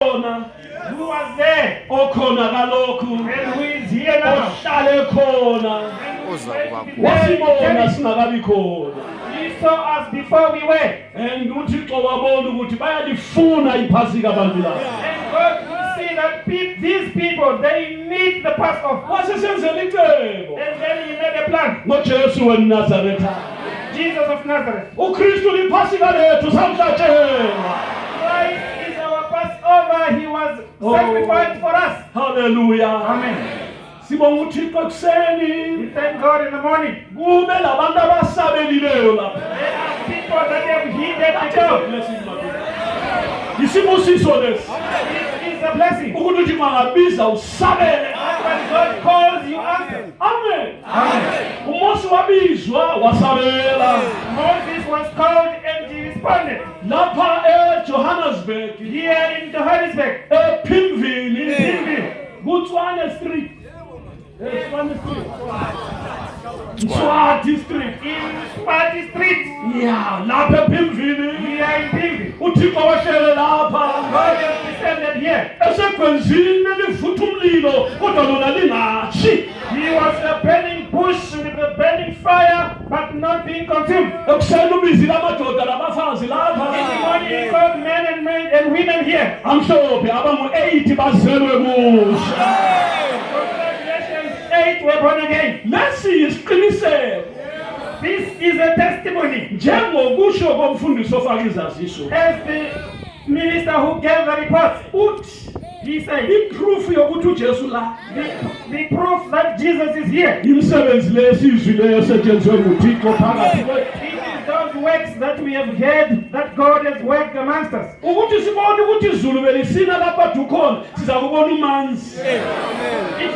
Who was there? And who is here now? He saw us before we were. And God could see that these people, they need the Passover. And then he made a plan. Jesus of Nazareth. Christ is our Passover. He was sacrificed for us. Hallelujah. Amen. We thank God in the morning. There are people that have heeded the job. This is a blessing. When God calls you, answer. Amen. Moses was called and he responded. Here in Johannesburg. Botswana Street. Swati Street. In Swati Street. Yeah, lapha Pimvini. Here in Pimvini. uThixo wahlele lapha. God has descended here. Esekwenzini lifutha umlilo kodwa lona lingashi. He was a burning bush with a burning fire but not being consumed. Ekuseni ubizile amadoda nabafazi lapha. In the morning he called men and women here. Amhlophe abangu-8 bazelwe kuhle. 8 were born again. This is a testimony. As the minister who gave the report, he said, the proof that Jesus is here. It is those works that we have heard that God has worked amongst us. If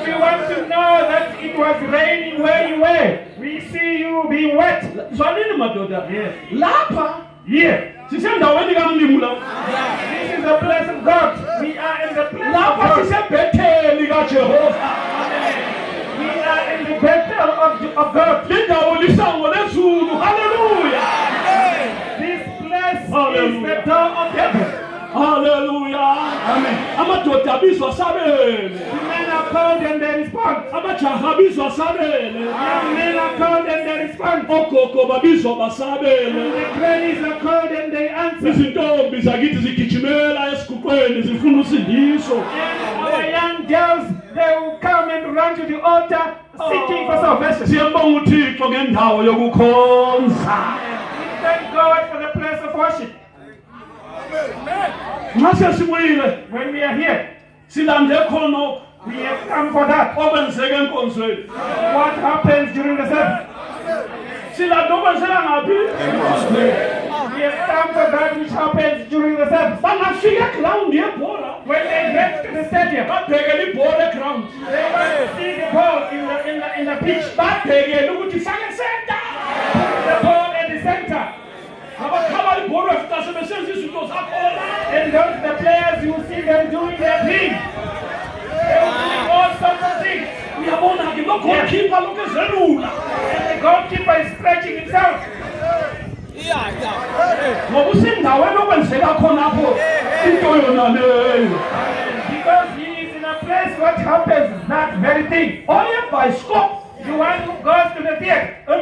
you want to know that it was raining where you were, we see you being wet. Yes. Here. This is the place of God. We are in the place of God. We are in the Bethel of God. Hallelujah. This place is the door of heaven. Hallelujah. Amen. The men are called and they respond. The men are called and they respond. The grannies are called and they answer. And our young girls, they will come and run to the altar seeking for salvation. We thank God for the place of worship. When we are here, we have come for that. What happens during the service? We have come for that which happens during the service. When they get to the stadium, they want to see the ball in the pitch. The ball at the center. And those the players, you see them doing their thing. They will do all sorts of things. And the goalkeeper is stretching himself. Because he is in a place what happens, that very thing. You want to go to the theater and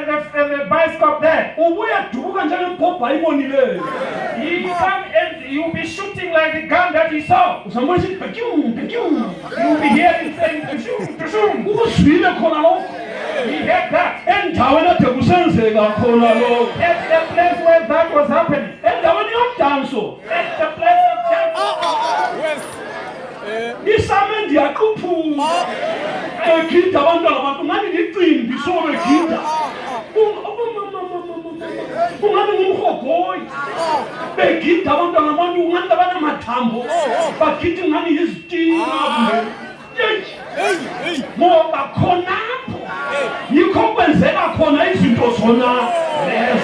the bioscope there. He come and you'll be shooting like the gun that he saw. You'll be hearing saying he heard that. That's the place where that was happening. That's the place of church. Isamente yakuphuma egida abantwana abantu ngani licimbi sobegida ungani ngumhogoyi begida abantwana abantu ngani abanamathambo bagida ngani yizitina ngoba khonapho yikho kwenzeka khona izinto zona. Yes.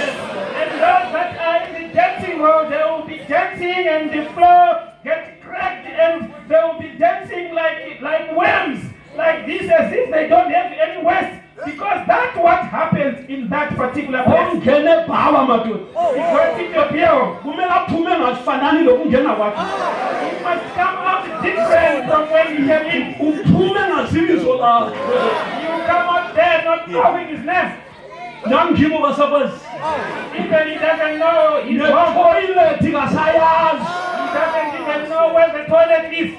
And those that are in the dancing hall, they will be dancing and the floor gets cracked and they will be dancing like worms, like this, as if they don't have any waist. Because that's what happens in that particular place. He's going to the beer. He must come out different from when he came in. You come out there not knowing his name. Even he doesn't know his home. He doesn't even know where the toilet is.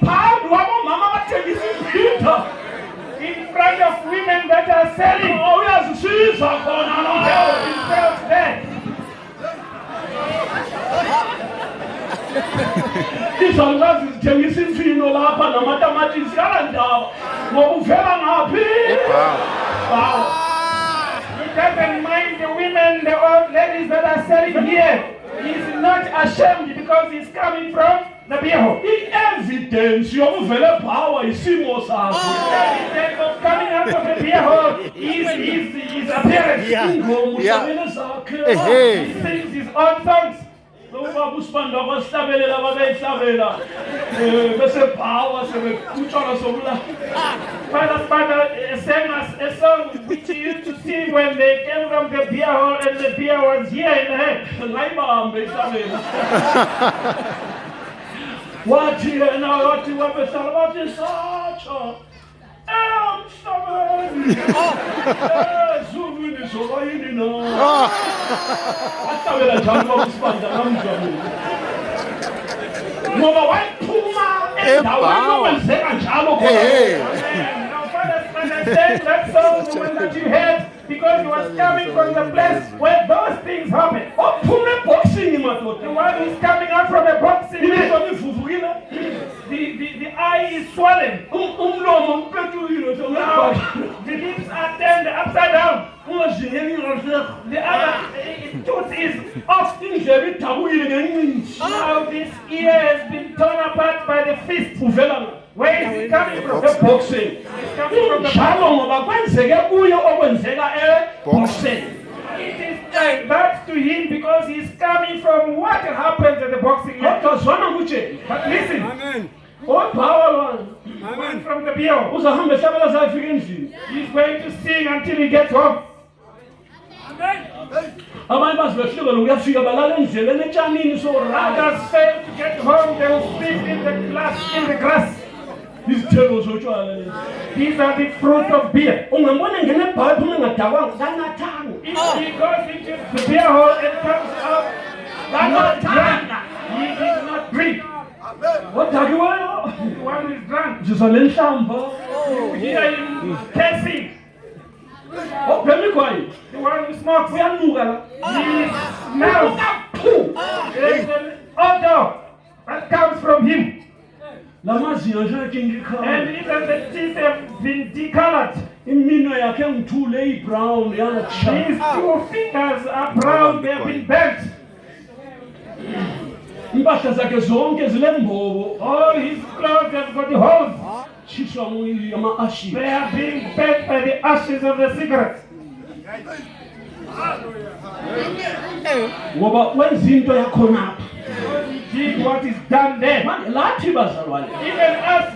In front of women that are selling. Himself there. Izalukazi zithengisa imfino lapha namatamatisi yalandaba ngokuvela ngaphi. He doesn't mind the women, the old ladies that are selling here. He's not ashamed because he's coming from the beer hall. I-evidence yokuvela power isimo sakhe. Evidence of coming out of the beer hall is his appearance. Ingoma usabele zakhe. He sings his own songs. Father, sang us a song which he used to sing when they came from the beer hall and the beer was here in the head. What here now? What you want to say about this? I'm stubborn. That song, the one that you heard, because he was coming from the place where those things happen. The one who's coming out from the boxing, the eye is swollen. The lips are turned upside down. The other tooth is off. Now this ear has been torn apart by the fist. Where is it coming from? The boxing. It's coming from the boxing. It is like that to him because he's coming from what happens at the boxing match. But listen. Amen. One from the beer. He's going to sing until he gets home. Others fail to get home, they will sleep in the grass. These are the fruits of beer. If he goes into the beer hall and comes out, he did not drink. What are you want? One is drunk. You hear him cursing. The one who smokes. He smells. There's an odor that comes from him. And even the teeth have been decolored. His 2 fingers are brown, they have been bent. All his clothes have got the holes. They are being burnt by the ashes of the cigarettes. He did what is done there. Even us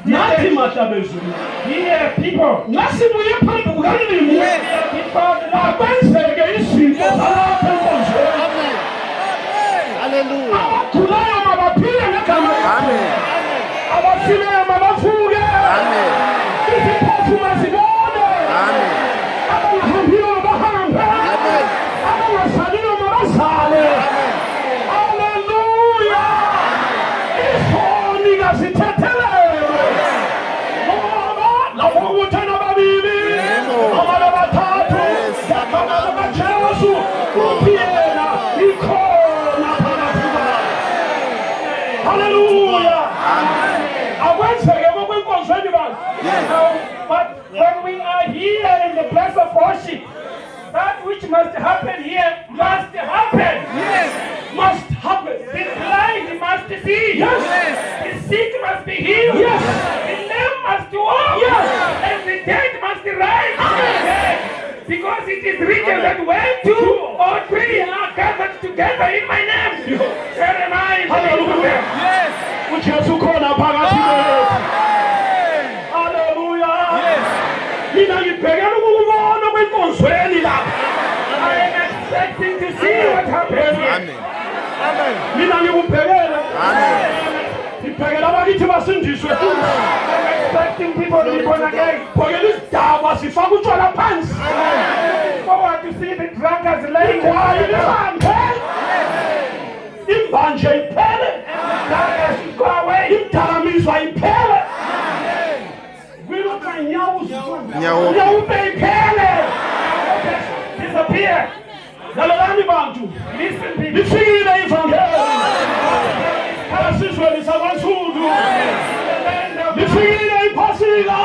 here, people. But when we are here in the place of worship, that which must happen here must happen. Yes. Must happen. The blind must see. Yes. The sick must be healed. Yes. The lame must walk. Yes. And the dead must rise. Yes. Because it is written that when 2 or 3 are gathered together in my name, there am I in the midst of them. Yes. Hallelujah. Yes. what happens. Amen. Amen. Mina ngikubhekela. Amen. Ngibhekela abakithi basindiswe. I'm expecting people to be born again. Bhekela isidaba sifaka utshwala phansi. Forward to see the drunkards laying Kwaye down. lihambe. Imbanje iphele. Drunkards should go away. Imdakamizwa iphele. Wiluka nyawo Nyawo. iphele. Disappear. Lalelani bantu. Listen, people. Lifikile ivangeli. Asizweni sakwaNtsundu. Lifikile iphasika.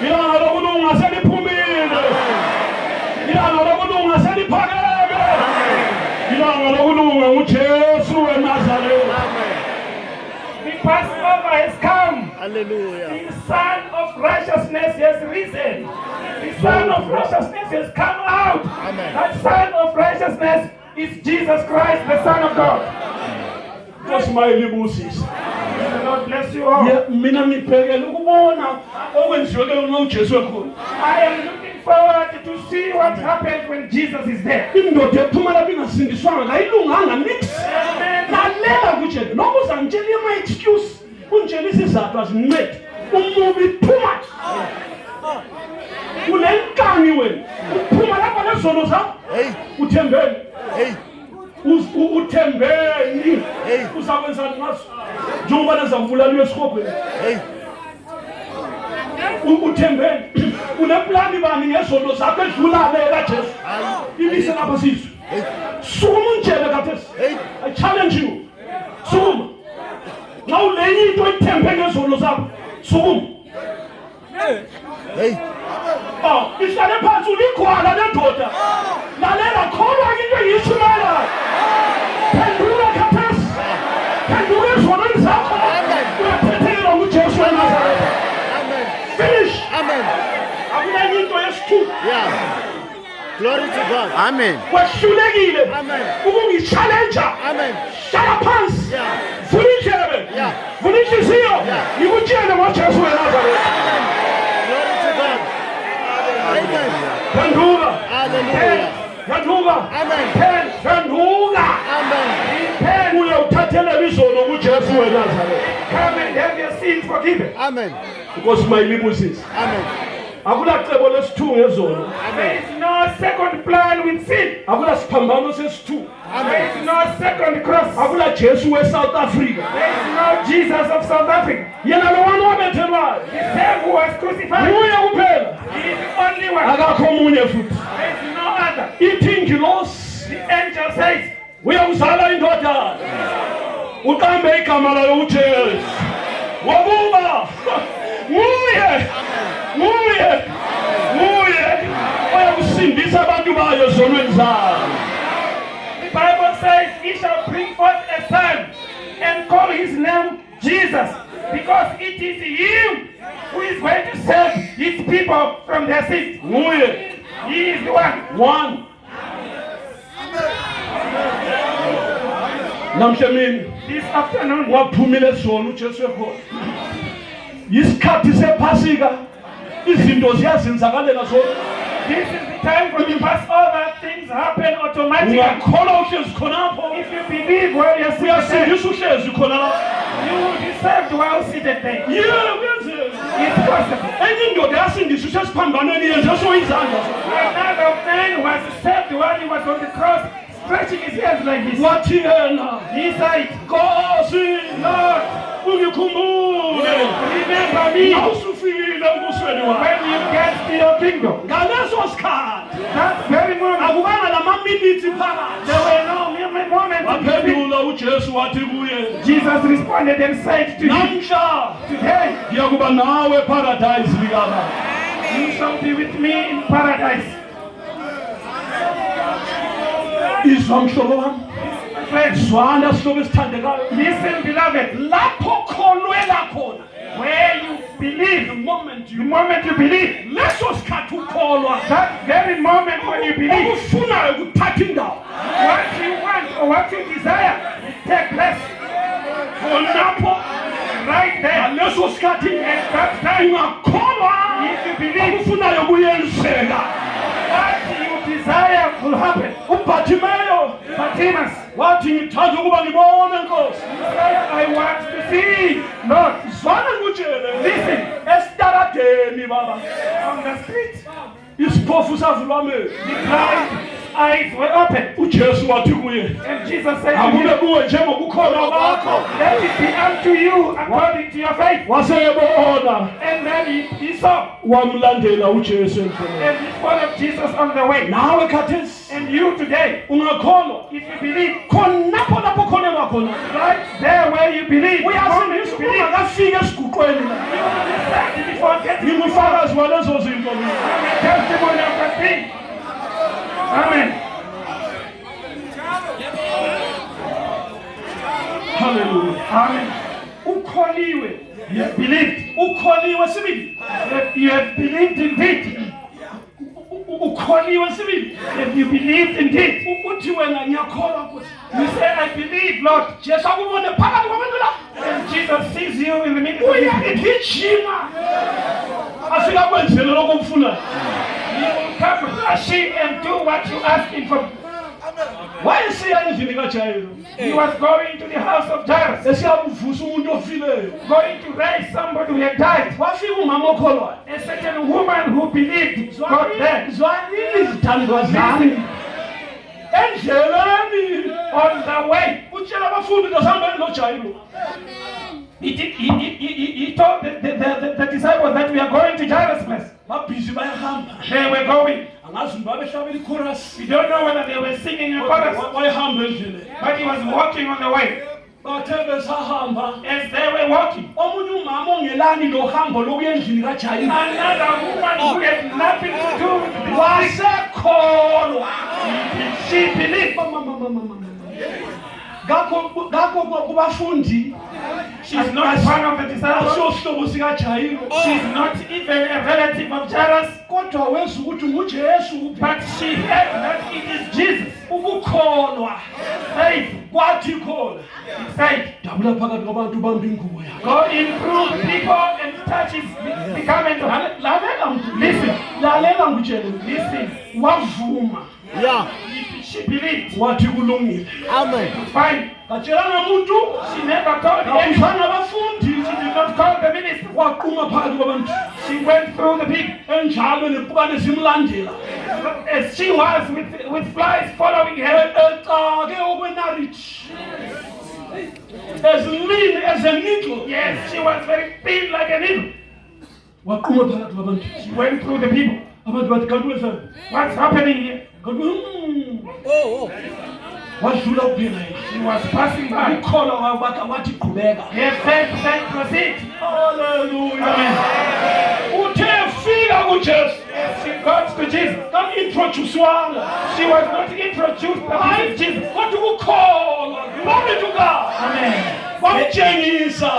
Ilanga lokulunga seliphumile. Ilanga lokulunga seliphakeme. Ilanga lokulunga nguJesu weNazaretha. The Passover has come. Hallelujah. The Son of Righteousness has risen. The Son of Righteousness has come out. Amen. That Son of Righteousness is Jesus Christ, the Son of God. Nkosmayeli ibusise. The Lord bless you all. Mina ngibhekela ukubona okwenziwe ke uma uJesu ekhona. I am looking forward to see what happens when Jesus is there. Indoda ephuma lapha ingasindiswanga kayilunganga nix. Lalela kuJesu. Noma uzangitshela ama excuse. Ungitshela isizathu azincede. Umubi too much. Unenkani wena. Uphuma lapha lezono zakho. Hey, Uthembeni. hey, Uthembeni. Hey. Uzakwenza ngaso. Njengoba nezavulaliwe esikhopeni. hey. Uthembeni. Uneplani bani ngezono zakho edlulale kaJesu. Ilise lapha sizwe. Hey, Sukuma unjele kathesi. hey. I challenge you. Sukuma. Now lenye into ithembe ngezono zakho. Sukuma. Hey, Ihlale phansi ulikhwala lendoda. Lalela kholwa into engiyishumela. Phendula kathesi. Phendula ezonweni zakho. Uyaphethekela nguJesu weNazaretha. Amen. Finish. Amen. Akulenye into yesithupha. Yeah. Glory to God. Amen. Wehlulekile. Amen. Ukungichallenja. Amen. Hlala phansi. Yeah. Vula indlebe. Yeah. Vula inhliziyo. Ngikutshele ngoJesu weNazaretha. Glory to God. Amen. Phenduka. Hallelujah. Phenduka. Amen. Phenduka. Amen. Uye uthathele izono kuJesu weNazaretha. Come and have your sins forgiven. Amen. Because mayilibusisa. Amen. Akulacebo lesithu ngezono. There is no second plan with sin. Akula siphambano sesithu. There is no second cross. Akula Jesu weSouth Africa. There is no Jesus of South Africa. Yena lo wanu wabethelwayo. The same who was crucified. Uye kuphela. He is the only one. Akakho omunye futhi. There is no other. Ithi ingilosi The angel says, uyawuzala indodana. Uqambe igama layo uJesu. Wakuba nguye. Oyakusindisa abantu bayo zonweni zabo. the Bible says, he shall bring forth a son and call his name Jesus, because it is him who is going to save his people from their sins. Nguye. He is the one. One. Namhle mina This afternoon, waphumile zona uJesu ekhona. Yisikhathi sephasika. Izinto ziyazenzakalela zona. this is the time for the Passover. Things happen automatically. Ungakholwa uhlezi khonapho. If you believe while you're seated there, Uyasindisa uhlezi khona la. you will be saved while seated there. Kuyenzeka. It's possible. Enye indoda yasindisa usesiphambanweni yenze soyizandla. Another man was saved while he was on the cross, stretching his hands like this. Wathi yena, He said, Nkosi, Lord, ungikhumbule. remember me Awusufikile embusweni wakho. when you get to your kingdom. Ngaleso sikhathi That very moment, akubanga lama-minutes phakathi. there were no mere moments. Waphendula uJesu wathi kuye, Jesus responded and said to him, namhla today ngiyakuba nawe paradise likababa. you shall be with me in paradise. Izwa mhlobo wami. Friends, Zwana sihlobo esithandekayo. listen, beloved, Lapho kholwela khona. where you believe, The moment the moment you believe, leso sikhathi ukholwa. that very moment when you believe, Okufunayo kuthatha indawo. what you want or what you desire, it take place Khonapho right there. ngaleso sikhathi At that time, ungakholwa. if you believe Okufunayo kuyenzeka. what you desire will happen. uBhartimayo Bartimaeus, wathi ngithanda ukuba ngibone Nkosi. I want to see. Lord, Zwana ngikutshele. listen. Esitaradeni baba. On the street, Isiphofu savulwa amehlo. the blind eyes were open. uJesu wathi kuye, And Jesus said to akube him, kuwe njengokukhona kwakho. let it be unto you according to your faith. Waseyebona And then he saw. wamlandela uJesu endleleni. And he followed Jesus on the way. Nawe khathesi And you today, ungakholwa if you believe, khonapho lapho ukholelwa khona. right there where you believe, Uyasindiswa ungakafika esiguqweni la. before getting Ngingufakazi walezo zinto mina. testimony of the thing. Amen. Hallelujah. Amen. Ukholiwe. You have believed. Ukholiwe sibili. You have believed indeed. Ukholiwe sibili. If you believed indeed, Uthi wena ngiyakholwa Nkosi. you say, I believe, Lord. Jesu akubone phakathi kwabantu la. And Jesus sees you in the midst of his people. Uyagijima. Afika kwenzele lokho okufunayo. He will come with a sheep and do what you ask him for. Wayesiya endlini kaJayiro. He was going to the house of Jairus, Esiyakuvusa umuntu ofileyo. going to raise somebody who had died. Wafika umama okholwayo. A certain woman who believed God there. Zwanini izithandwa zami. Endleleni On the way, utshela abafundi ngasihambeni noJayiro. he told the disciples that we are going to Jairus' place. Babhizi bayahamba. They were going. Angazi babehlabela ichorus. We don't know whether they were singing a chorus, Wayehamba endleleni. but he was walking on the way. Bathe besahamba. As they were walking, Omunye umama ongelani lohambo lokuya endlini kaJayiro. another woman who had nothing to do with this, Wasekholwa. she believed. Ngakho kubafundi She's not one of the disciples. asihlobo sikaJayiro. She's not even a relative of Jairus, Kodwa wezwa ukuthi nguJesu but she heard that it is Jesus. ukukholwa. Faith, Kwathi khona faith. dabula phakathi kwabantu bamba ingubo yakhe. Go in through people and touch his the garment of Lalela mntu. Listen, Lalela ngitshele. listen. Wavuma. Yeah. She believed. Wathi kulungile. Amen. Fine. Katshelanga umuntu. She never told anyone. Awuzanga abafundi. She did not call the minister. Waquma phakathi kwabantu. She went through the people. Enjalo nempukane zimlandela. As she was with flies following her. Ecake okwenarithi. As lean as a needle. Yes, she was very thin like a needle. Waquma phakathi kwabantu. She went through the people. Abantu bathi kanti wesana. What's happening here? Kanti wadlula kuphela yena. She was passing by. Ukholwa wathi qhubeka. Her faith said proceed. Hallelujah. Uthe fika kuJesu. As she got to Jesus, Introducewanga. she was not introduced by Jesus. Kodwa ukukholwa. Glory to God. Amen. Wamtshengisa.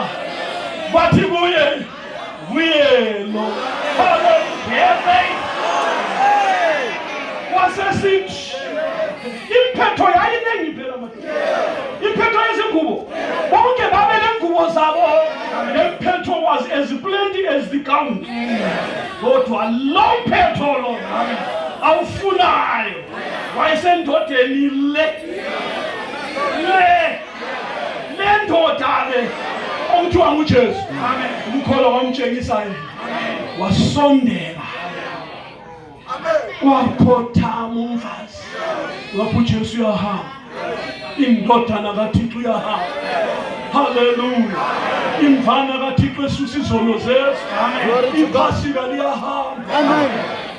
Wathi kuye. Vuyelo. Hallelujah. Her faith. Wasesithi imphetho yayinengi phela manje. Imphetho yezingubo. Bonke babe lengubo zabo. Lemphetho was as plenty as the gown. Kodwa lo mphetho lo awufunayo. Wayesendodeni le ndoda le okuthiwa nguJesu. Amen. Ukukholwa kwamtshengisa yena. Wasondela. Waphothama umfazi. Lapho uJesu uyahamba. Indodana kaThixo uyahamba. Hallelujah. Imvana kaThixo esusa izono zethu. Glory to God. Iphasika liyahamba. Amen.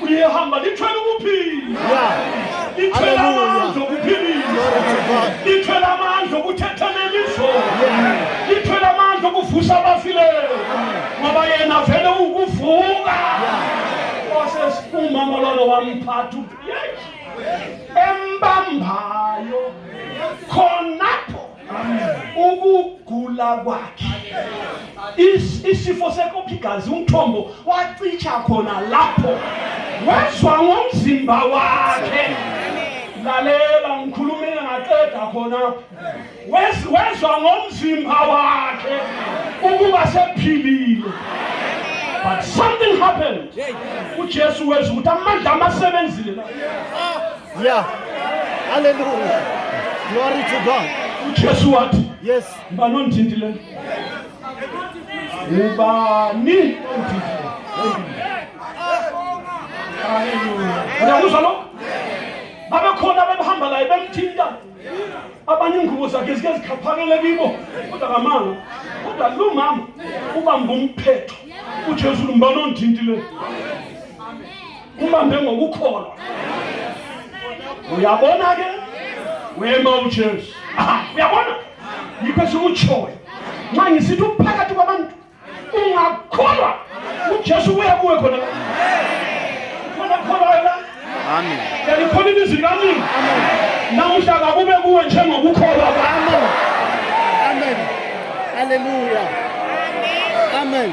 Uyahamba lithwele ukuphila. Yeah. Lithwele amandla Hallelujah. okuphilisa. Glory to God. Lithwele amandla okuthetha nelizwi. Lithwele amandla okuvusa abafileyo. Ngoba yena vele ukuvuka. Umama lolo wamphatha embambayo khonapho ukugula kwakhe isifo sekophigazi umthombo wacitsha khona lapho wezwa ngomzimba wakhe lalela ngikhulumile ngaqeda khona wezwa ngomzimba wakhe ukuba sephilile. But something happened. uJesu wezwa ukuthi amandla amasebenzile la Yeah. Hallelujah. Glory to God. uJesu wathi Yes. ngibani ondithintile ubani ondithintile uyakuzwa lokho babekhona bebehamba laye bemthinta abanye ingubo zakhe zike zikhaphakele kibo kodwa kamanga kodwa lo mama ubambe umphetho uJesu ngibani ondithintile ubambe ngokukholwa uyabona ke wema uJesu uyabona yikho sikutshoyo nxa ngisithi uphakathi kwabantu ungakholwa uJesu uya kuwe khona kholwa la Amen. yalikholwa ilizwi likaNkulunkulu namuhla kakube kuwe njengokukholwa kwakho. Amen. Hallelujah. Amen.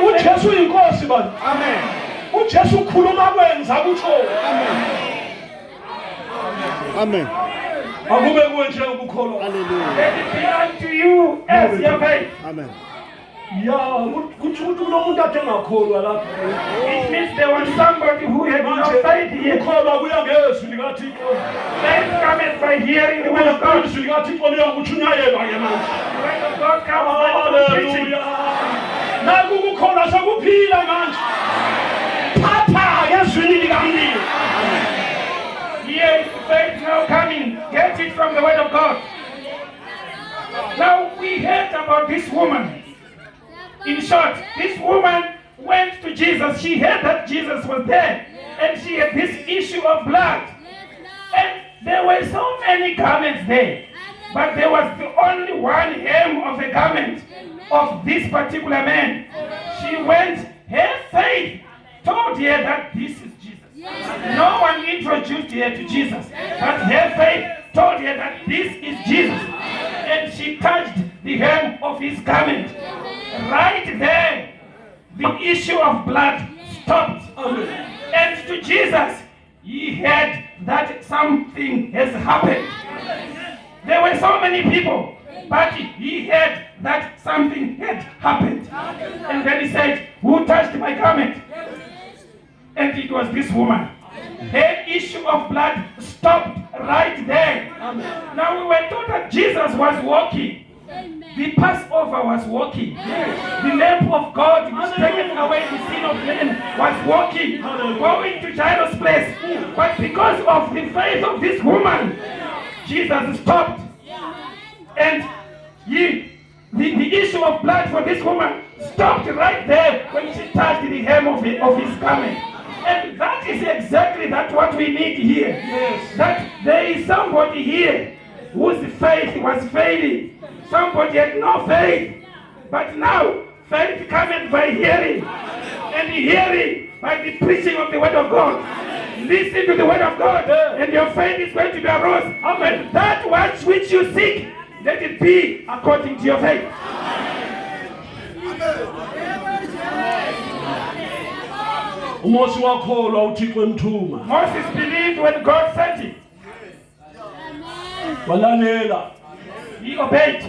uJesu uyinkosi bani. Amen. uJesu ukhuluma kwenza kutsho Amen. Amen. akube kuwe njengokukholwa. Hallelujah. Let it be unto you as your faith. Amen. ya kuthi ukuthi lo muntu ade ngakholwa lapha It means there was somebody who had no faith here. ukholwa kuya ngezwi likaThixo Faith cometh by hearing the word of God. izwi likaThixo liyakutshunyayelwa ke manje. The word of God comes by preaching. Haleluya. Naku ukukholwa sekuphila manje. Thatha ngezwini likaNkulunkulu. Here is faith now coming. Get it from the word of God. Now we heard about this woman. In short, this woman went to Jesus. She heard that Jesus was there. And she had this issue of blood. And there were so many garments there. But there was the only one hem of a garment of this particular man. She went, her faith told her that this is Jesus. No one introduced her to Jesus, but her faith told her that this is Jesus. And she touched the hem of his garment. Right there, the issue of blood stopped. And to Jesus, he heard that something has happened. There were so many people, but he heard that something had happened. And then he said, who touched my garment? And it was this woman. Her issue of blood stopped right there. Now we were told that Jesus was walking. The Passover was walking. The Lamb of God which taken away the sin of men was walking, going to Jairus' place. But because of the faith of this woman, Jesus stopped. And the issue of blood for this woman stopped right there when she touched the hem of his garment. And that is exactly what we need here. Yes. That there is somebody here whose faith was failing. Somebody had no faith. But now, faith cometh by hearing. And hearing by the preaching of the word of God. Listen to the word of God. And your faith is going to be arose. Amen. That which you seek, let it be according to your faith. uMose wakholwa uThixo emthuma Moses believed when God sent him. walalela He obeyed.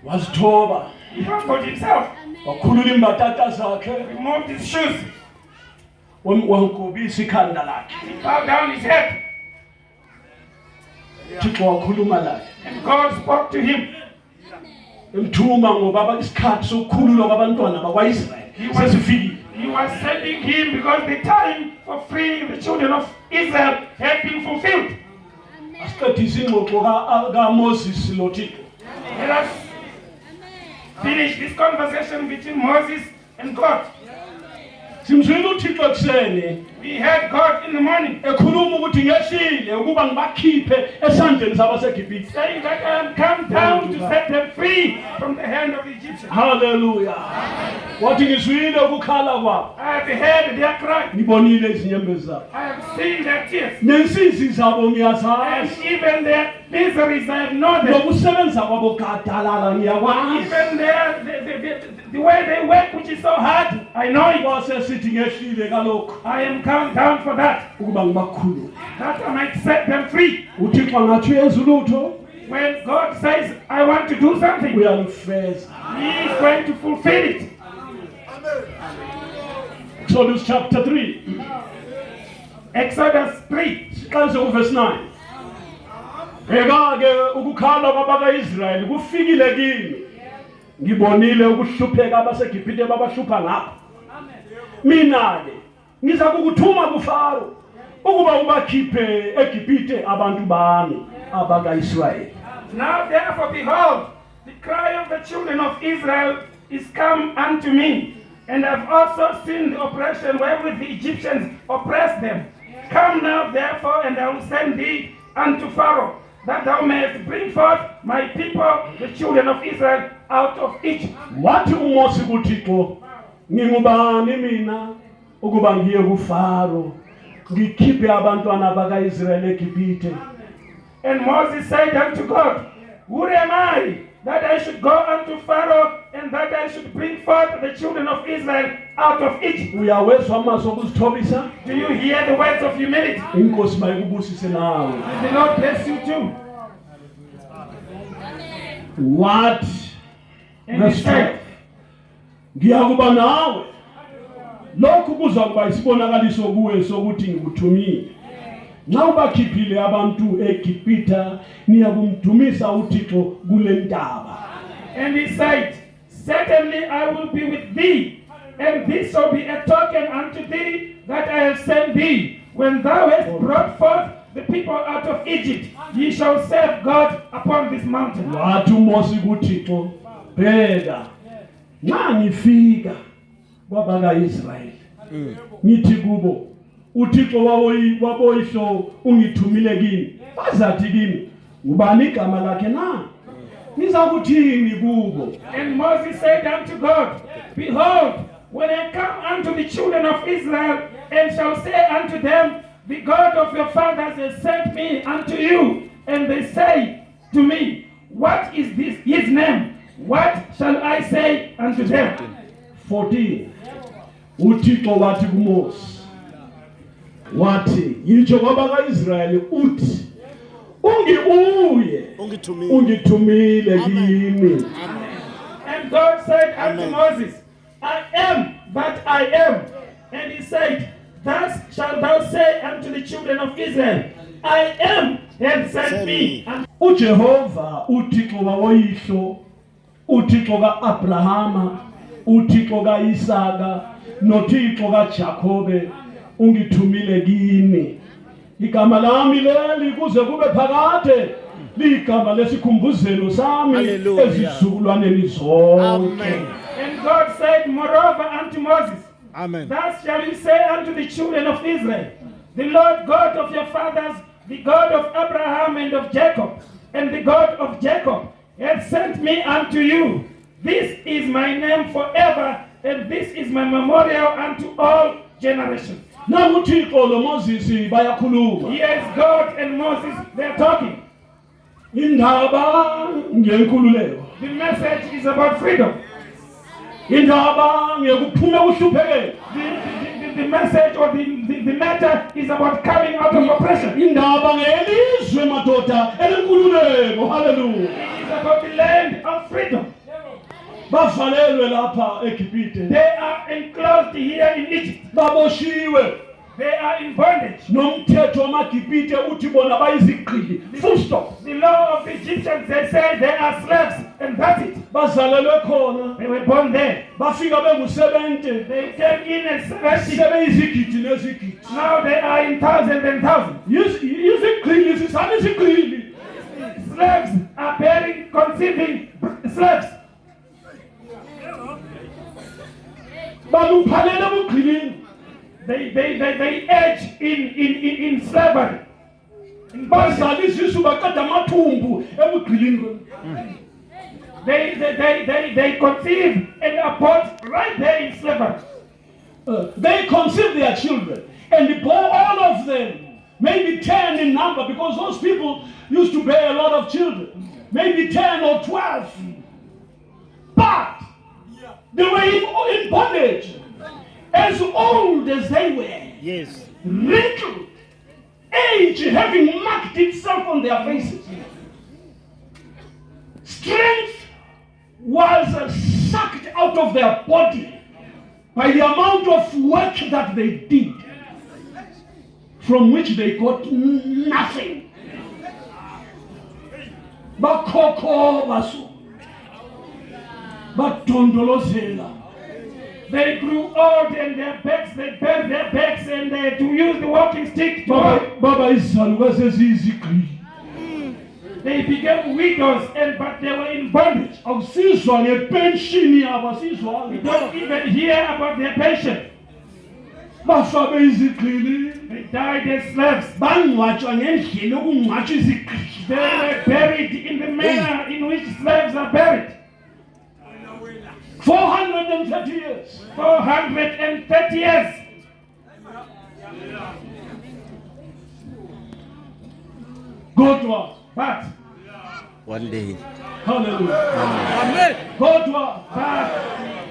wazithoba He humbled himself. wakhulula imbatata zakhe Removed his shoes. wangobisa ikhanda lakhe He bowed down his head. uThixo wakhuluma laye And God spoke to him. emthuma ngoba isikhathi sokukhululwa kwabantwana bakwaIsrayeli sesifikile. He was sending him because the time for freeing the children of Israel had been fulfilled. asiqedise ingxoxo kaMoses loThixo. Let us finish this conversation between Moses and God. Simzwile uThixo ekuseni We heard God in the morning ekhuluma ukuthi ngehlile ukuba ngibakhiphe esandleni sabaseGibhithe. saying that I am come down to set them free from the hand of the Egyptians. Hallelujah. Wathi ngizwile ukukhala kwabo. I have heard their cry. Ngibonile izinyembezi zabo. I have seen their tears. Nensizi zabo And ngiyazazi. even their miseries I have known them. Nokusebenza kwabo gadalala ngiyakwazi. Even the way they work, which is so hard, I know it. Kwase sithi ngehlile kalokho I am come down for that, ukuba ngibakhulule. that I might set them free. uThixo ngathi uyenza ulutho When God says, I want to do something, uyalufeza. He is going to fulfill it. Exodus chapter 3 Exodus 3. Siqalise kuverse 9. Bheka-ke ukukhala kwabaka-Israyeli kufikile kimi. Ngibonile ukuhlupheka abaseGibhithe babahlupha ngakho. Mina-ke ngiza kukuthuma kuFaro ukuba ubakhiphe eGibhithe abantu bami abaka-Israyeli. Now therefore, behold, the cry of the children of Israel is come unto me, and I've also seen the oppression wherewith the Egyptians oppressed them. Come now therefore, and I will send thee unto Pharaoh, that thou mayest bring forth my people, the children of Israel, out of Egypt. Wathi uMose kuThixo, ngingubani mina ukuba ngiye kuFaro ngikhiphe abantwana baka-Israyeli eGibhithe? And Moses said unto God, who am I, that I should go unto Pharaoh, and that I should bring forth the children of Israel out of Egypt? Uyawezwa amazwi okuzithobisa? Do you hear the words of humility? Inkosi mayikubusise nawe. The Lord bless you too. What? And he said, Ngiyakuba nawe. Lokhu kuzokuba isibonakaliso kuwe sokuthi ngikuthumile. Nxa ubakhiphile abantu eGibhithe niyakumdumisa uThixo kule ntaba. and he said, certainly I will be with thee, and this shall be a token unto thee that I have sent thee. When thou hast brought forth the people out of Egypt, ye shall serve God upon this mountain. Wathi uMose kuThixo, bheka, nxa ngifika kwabaka-Israyeli, ngithi kubo, uThixo waboyihlo ungithumile kimi. Bazathi kimi, ngubani igama lakhe na? Nizakuthini kubo? And Moses said unto God, behold, when I come unto the children of Israel, and shall say unto them, the God of your fathers has sent me unto you, and they say to me, what is this his name? What shall I say unto them? 14. uThixo wathi kuMose, wathi yitsho kwabaka-Israyeli uthi ungithumile kimi. And God said unto Moses, I am that I am. And he said, thus shalt thou say unto the children of Israel, I am and sent me. uJehova uThixo wawoyihlo, uThixo ka-Abrahama, uThixo ka-Isaka, noThixo kaJakobe ungithumile kimi. Igama lami leli kuze kube phakade ligama lesikhumbuzelo sami ezizukulwaneni zonke. And God said moreover unto Moses, Amen. thus shall you say unto the children of Israel, the Lord God of your fathers, the God of Abraham and of Jacob, and the God of Jacob, hath sent me unto you. This is my name forever, and this is my memorial unto all generations. Now uThixo noMoses bayakhuluma. Here is God and Moses, they are talking. Indaba ngenkululeko. The message is about freedom. Indaba ngekuphuma kuhluphekela. The message or the matter is about coming out of oppression. Indaba ngelizwe madoda elenkululeko. Hallelujah. It is about the land of freedom. Bavalelwe lapha eGibhithe. They are enclosed here in Egypt. Baboshiwe. They are in bondage. Nomthetho wamaGibhithe uthi bona bayizigqili. Full stop. The law of the Egyptians, they say they are slaves, and that's it. Bazalelwe khona. They were born there. Bafika bengu-70. They came in as 70. Sebeyizigidi nezigidi. Now they are in thousands and thousands. Izigqili sisala izigqili. Slaves are bearing, conceiving slaves. Baluphalele ebugqilini. They age in slavery. Bazala izisu baqeda amathumbu ebugqilini. They conceive and abort right there in slavery. They conceive their children and bore all of them, maybe 10 in number, because those people used to bear a lot of children, maybe 10 or 12. But they were in bondage as old as they were. Yes. Wrinkled, age having marked itself on their faces. Strength was sucked out of their body by the amount of work that they did. from which they got nothing. Bakhokho basu. Badondolozela. They grew old and their backs, they bent their backs and they to use the walking stick to walk. Baba izalukazi eziyizigqili. They became widows but they were in bondage. Awusizwa ngepenshini yabo, asizwa. We don't even hear about their pension. Bafa beyizigqili. They died as slaves. Bangcwatshwa ngendlela okungcwatshwa izigqili. They were buried in the manner in which slaves are buried. 430 years. 430 years. Kodwa, But One day. hallelujah. Amen. Kodwa,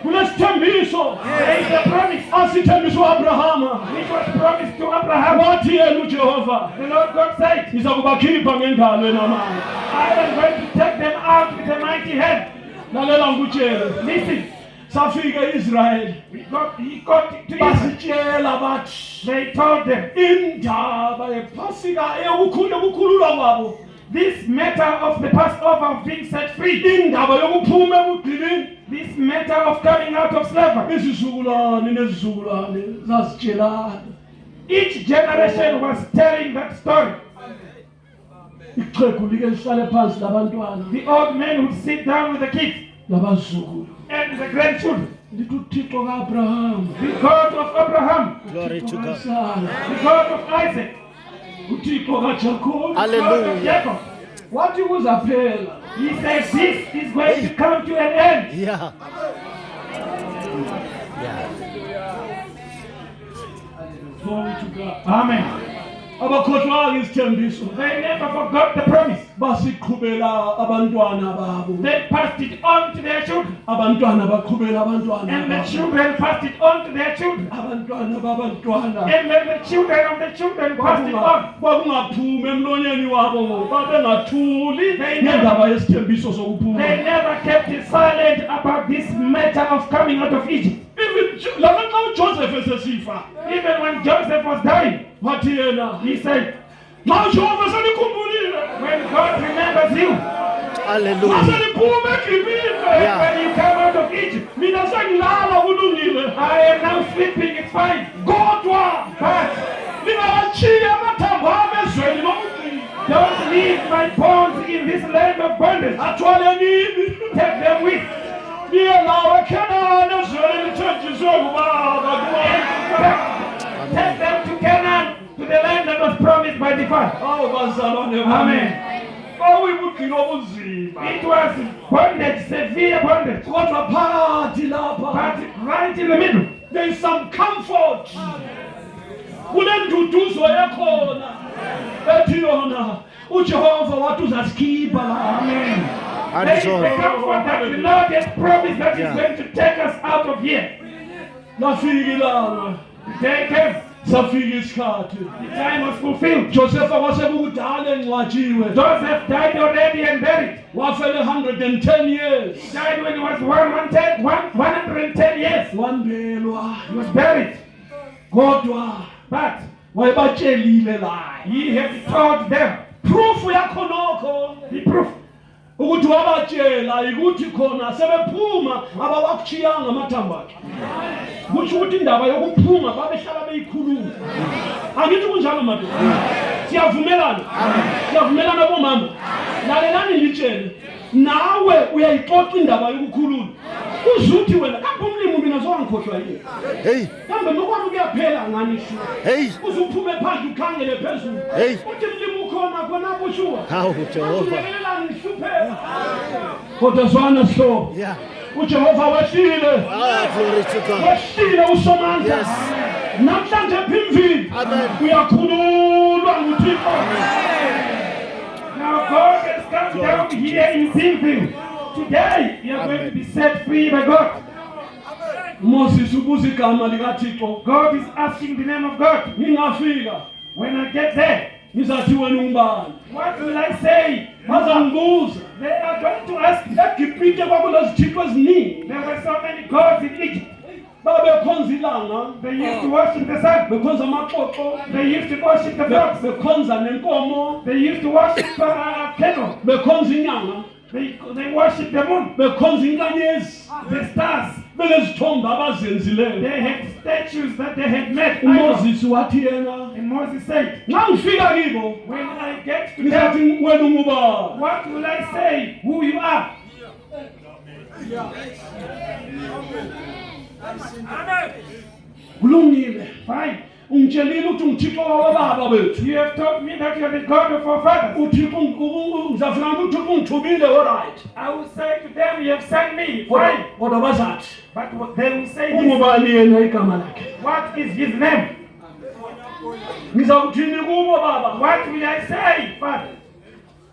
kulesithembiso there is a promise asithembiswa Abrahama. which was promised to Abraham. Wathi yena uJehova, The Lord God said, ngiza kubakhipha ngendalo enamandla. I am going to take them out with a mighty hand. Lalela ngikutshele. Listen, Safika Israel. he got to Israel. Basitshela bathi They told them, indaba yephasika ukukhululwa kwabo. this matter of the Passover of being set free, Indaba yokuphuma ebugqilini. this matter of coming out of slavery, Izizukulwane nezizukulwane zasitshelana. each generation was telling that story. Ixhegu like lihlale phansi labantwana The old men would sit down with the kids labazukulu. and the grandchildren. Lithi uThixo kaAbraham, The God of Abraham, Glory to God. kaSara, the God of Isaac, uThixo kaJakobe. the God of Hallelujah. Jacob. Wathi kuzaphela. He said this is going to come to an end. Yeah. Yeah. Glory to God. Amen. Abakhohlwanga isithembiso. They never forgot the promise. Basiqhubela abantwana babo. They passed it on to their children. Abantwana baqhubela abantwana And the babo. children passed it on to their children. Abantwana babantwana. And then the children of the children passed it on. Kwakungaphumi emlonyeni wabo. Babengathuli They ngendaba yesithembiso They sokuphuma. never kept it silent about this matter of coming out of Egypt. Even lana xa uJoseph esesifa. Even when Joseph was dying, Wathi yena, he said, "Xa uJehova senikhumbulile. when God remembers you, Xa Hallelujah. seniphuma eGibhithe. Yeah. when you come out of Egypt, Mina sengilala kulungile. I am now sleeping, it's fine. Kodwa But ningawachiya amathambo ami ezweni lobugqili. don't leave my bones in this land of bondage. Athwale nini. Take them with. Niye lawo eKhanani ezweni elithenjiswe ngubaba kuwe. Take them to Canaan, to the land that was promised by the Father. Awu bazalwane bami. Amen. Kwakuyibugqili obunzima. It was bondage, severe bondage. Kodwa phakathi lapha But right in the middle, there is some comfort. Kule nduduzo ekhona ethi yona uJehova wathi uzasikhipha la. amen. And There is so, the comfort that the Lord has promised that Yeah. He's going to take us out of here. Lafika ilanga, The day came, safika isikhathi. the time was fulfilled. Joseph wasekukudala engcwatshiwe. Joseph died already and buried. Wafela 110 years. He died when he was 110 years. Wambelwa. He was buried. Kodwa But wayebatshelile la. he had told them, Proof yakho nokho. the proof, Ukuthi wabatshela ukuthi khona sebephuma abawakuchiyanga amathambo akhe. Kusho ukuthi indaba yokuphuma babehlala beyikhuluma. Angithi kunjalo madoda. Siyavumelana. Siyavumelana bomama. Lalelani ngitshele. Nawe uyayixoxa indaba yokukhuluma. Uzuthi wena kambe umlimi mina zongikhohlwa yini? hey, Kambe nokwami kuyaphela ngani shu. hey, Uzuphume phandle ukhangele phezulu. Hey. Uthi mlimi ukhona khona bushuwa. how Jehovah. Kodwa zwana sihlobo. Yeah. uJehova wehlile. Ah, glory to God. Wehlile uSomandla. Yes. Namhlanje ephimvini. Amen. Uyakhululwa nguThixo. now God has come down here in Sinville. Today, you are going to be set free by God. Moses ubuza igama likaThixo. God is asking the name of God. Ngingafika When I get there, ngizathi wena ungubani? what will I say? Bazangibuza. They are going to ask. eGibhithe kwakunezithixo eziningi. There were so many gods in Egypt. babekhonza ilanga, They used to worship the sun. bekhonza amaxoxo, They used to worship the frogs. bekhonza nenkomo, They used to worship cattle. bekhonza inyanga, They worship the moon, bekhonza inkanyezi, the stars. belezithombe abazenzileyo. They had statues that they had made. uMoses wathi yena, And Moses said, nxa ngifika kibo when I get to them, ngizathi wena ungubani? what will I say? Who you are? Kulungile. Fine. Ungitshelile ukuthi ngithixo wababa bethu. You have told me that you are the God of our fathers. uthixo ngizafika uthixo ungithumile, alright. I will say to them, you have sent me. Fine. Kodwa bazathi But what they will say is, ungubani yena igama lakhe? what is his name? Ngizawuthini kubo baba? What will I say, Father?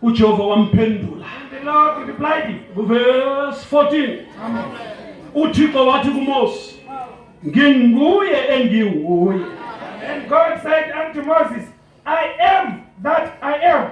uJehova wamphendula And the Lord replied him. kuverse 14. uthixo wathi kuMose, nginguye engiwuye. And God said unto Moses, I am that I am.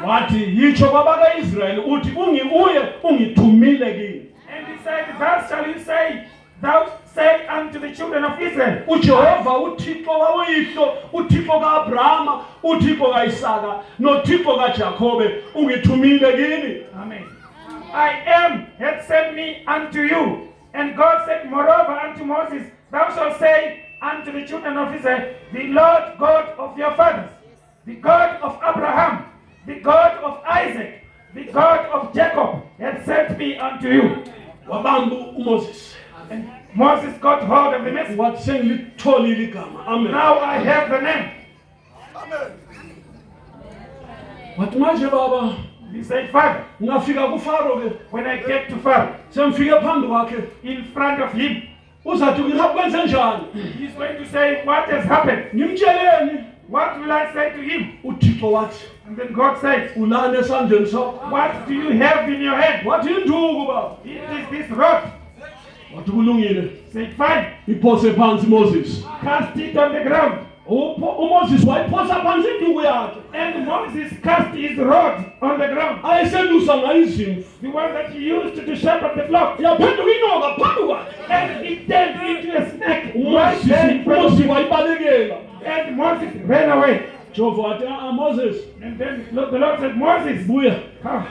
Wathi yitsho kwabaka-Israyeli uthi ungiuye ungithumile kini. And he said, thus shall you say, thou say unto the children of Israel. uJehova uthixo wawuyihlo, uthixo ka-Abrahama, uthixo ka-Isaka, nothixo kaJakobe ungithumile kini. Amen. I am hath sent me unto you. And God said moreover unto Moses, thou shalt say unto the children of Israel, the Lord God of your fathers, the God of Abraham, the God of Isaac, the God of Jacob, hath sent me unto you. Wabamba uMoses And Moses got hold of the message. wathi sengilitholile igama. Amen. Now I have the name. Wathi manje baba, He said, Father, ngafika kuFaro ke, when I get to Pharaoh, semfike phambi kwakhe, in front of him, uzathi ngikwenze njani? he's going to say, what has happened? Ngimtsheleni. What will I say to him? uthixo wathi, And then God said, ulana esandleni sakho? what do you have in your hand? Wathi induku baba. It is this rod. Wathi kulungile. Say, fine, Iphose phansi Moses. cast it on the ground. uMoses wayiphosa phansi induku yakhe. And Moses cast his rod on the ground. Ayeselusa ngayo izimvu. The one that he used to shepherd the flock. Yaphenduka inyoka phambi kwakhe. And it turned into a snake right there in front of uMoses him. wayibalekela. And Moses ran away. Jehova wathi, Moses, And then the Lord said, Moses, buya. come,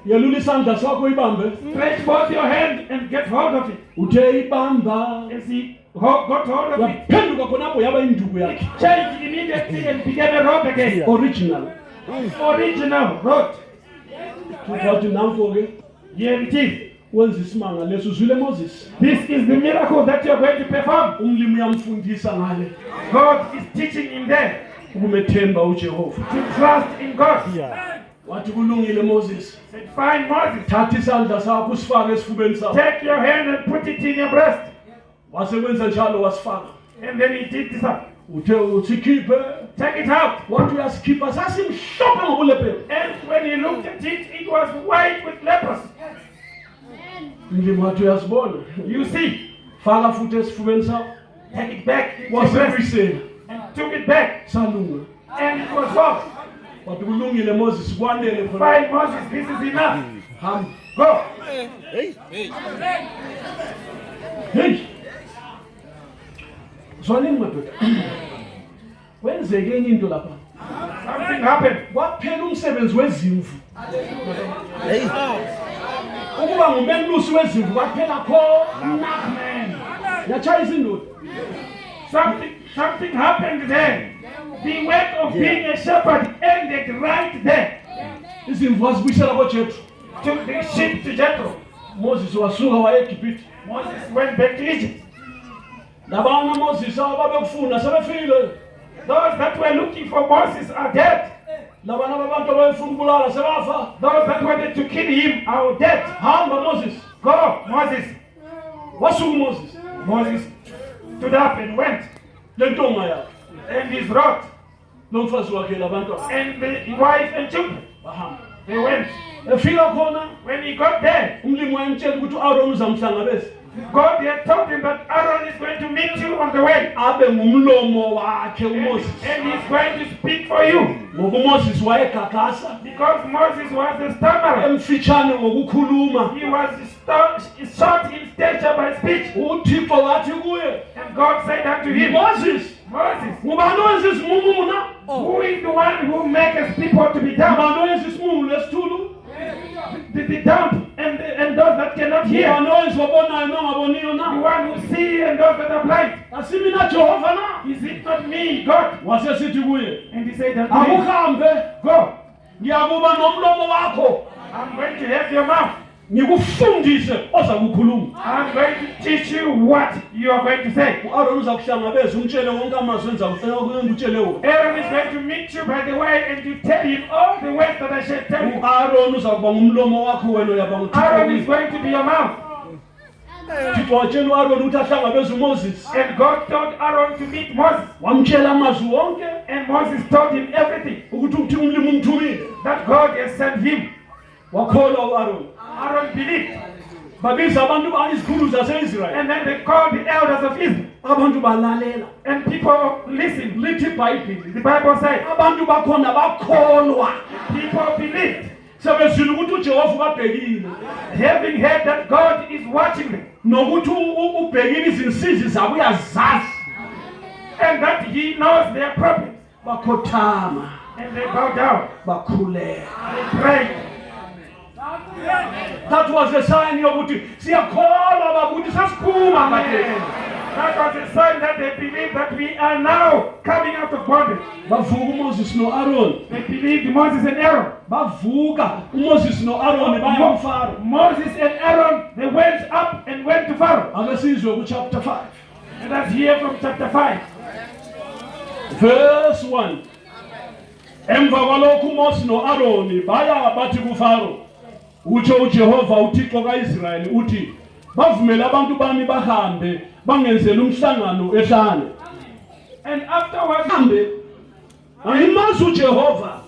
Yelula isandla sakho ibambe. stretch forth your hand and get hold of it. Uthe ibamba. As he got hold of it, Yaphenduka khonapho yaba induku yakhe. it changed immediately and became a rod again. Original. Original rod. Wathi nanko ke Here it is. wenza isimanga leso uzwile Moses. This is the miracle that you are going to perform. Umlimi uyamfundisa ngale God is teaching him there ukumethemba uJehova. to trust in God. Wathi kulungile Moses. Said, fine, Moses, Thatha isandla sakho usifake esifubeni sakho. take your hand and put it in your breast. Wasekwenza njalo wasifaka. And then he did this up. Uthe usikhiphe. Take it out. Wathi uyasikhipha sasimhlophe ngobulephero. And when he looked at it, it was white with leprosy. Umlimi wathi uyasibona. You see, Faka futhi esifubeni sakho. take it back in your breast. Wasebuyisela. And took it back. Salunga. And it was off. Wathi kulungile Moses kwanele khona. Fine, Moses, this is enough. Hamba. Go. Hey. Zwanini madoda. Kwenzeke enye into lapha. Something happened. Kwaphela umsebenzi wezimvu. Ukuba ngumelusi wezimvu kwaphela khona. Amen. Yatshayisa indoda. Something happened there. The work of being a shepherd ended right there. Izimvu wazibuyisela koJethro. Took the sheep to Jethro. Moses wasuka waya eGibhithe. Moses went back to Egypt. Labana Moses ababekufuna sebefikile. Those that were looking for Moses are dead. Labana abantu abayefuna ukubulala sebafa. Those that wanted to kill him are dead. Hamba Moses. Go, Moses. Wasuka Moses. Moses stood up and went. Lentonga yakhe. And his rod. Nomfazi wakhe labantwana. And the wife and children. Bahamba. They went. Efika khona When he got there, umlimi wayemtshela ukuthi uAaron uzamhlangabeza. God had told him that Aaron is going to meet you on the way. abe ngumlomo wakhe And uMoses. he's going to speak for you. Ngoba uMoses wayegagasa, Because Moses was a stammerer. emfitshane ngokukhuluma. He was short in stature by speech. uThixo wathi kuye, And God said unto him, Moses, Moses, ngubani owenza isimumu na? who is the one who makes people to be dumb? Ngubani owenza isimumu lesithulu? The dumb and those that cannot hear. Ngubani owenza obonayo nongaboniyo The na? one who see and those that are blind. Asimi na Jehova na? Is it not me, God? Wasesithi kuye, And he said unto him, akuhambe, go. ngiyakuba nomlomo wakho, I'm going to have your mouth. ngikufundise oza kukhuluma. I'm going to teach you what you are going to say. U-Aaron uza kuhlangabeza umtshele wonke amazwi enza ngikutshele wona. Aaron is going to meet you by the way and you tell him all the words that I shall tell you. U-Aaron uza kuba ngumlomo wakho, wena uyaba Aaron is nguThixo. going to be your mouth. uThixo watshela u-Aaron ukuthi ahlangabeze uMoses. And God told Aaron to meet Moses. Wamtshela amazwi wonke And Moses told him everything ukuthi umlimi umthumile. that God has sent him. Wakholwa u-Aaron. Aaron believed. Babiza abantu izikhulu zase-Israyeli. And then they called the elders of Israel. Abantu balalela. And people listened. Lithi iBhayibheli, The Bible says, abantu bakhona bakholwa. people believed, Sebezwile ukuthi uJehova ubabhekile. having heard that God is watching them. Nokuthi ubhekile izinsizi zabo uyazazi. And that he knows their problems. Bakhothama, And they bow down. bakhuleka. They prayed. That was a sign yokuthi siyakholwa bakuthi sesiphuma manje. That was a sign that they believed that we are now coming out of bondage. Bavuka uMoses no-Aaron. They believed Moses and Aaron. Bavuka uMoses no-Aaron baya kuFaro. Moses and Aaron, they went up and went to Pharaoh. Ake sizwe ku-chapter 5. And let's hear from chapter 5. Verse 1. Emva kwalokhu uMoses no-Aaron baya bathi kuFaro, utsho uJehova uThixo kaIsrayeli uthi, bavumele abantu bami bahambe bangenzele umhlangano ehlane. And afterwards, Hambe. Angimazi uJehova.